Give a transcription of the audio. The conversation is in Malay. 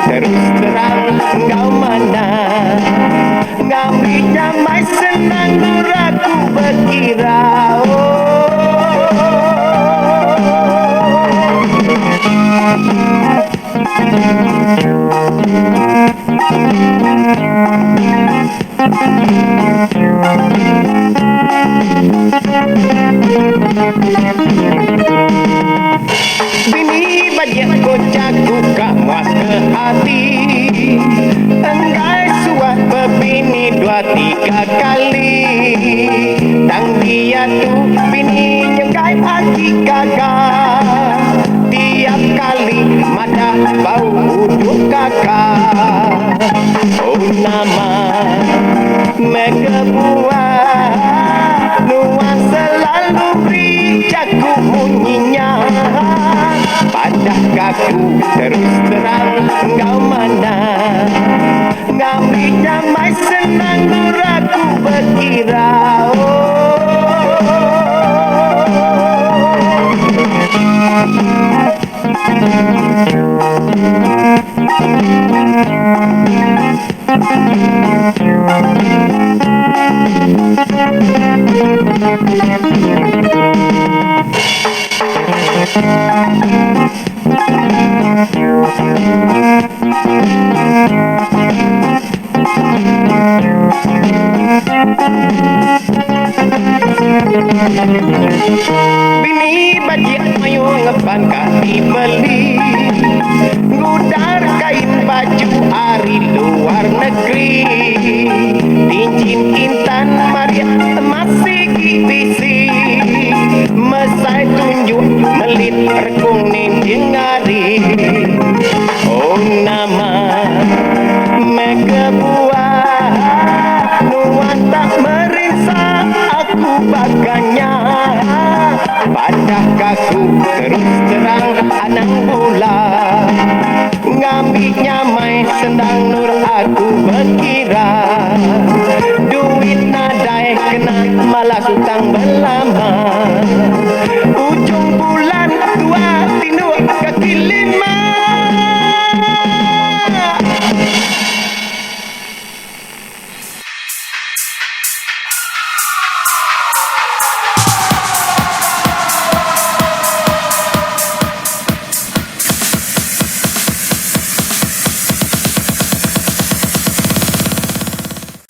terus terang engkau mana. Ngambil damai senang nuraku berkira. Bini bajak kocak kamas ke hati, enggai suat berbini 2-3 kali. Dan dia tu bini nyenggai hati kakak, tiap kali madah bau uduk kakak. Oh nama megebuah nuan selalu beri jago bunyinya. Pada kaku terus terang engkau mana. Ngambil damai senang nuraku berkira. Bini bajak mayu ngepan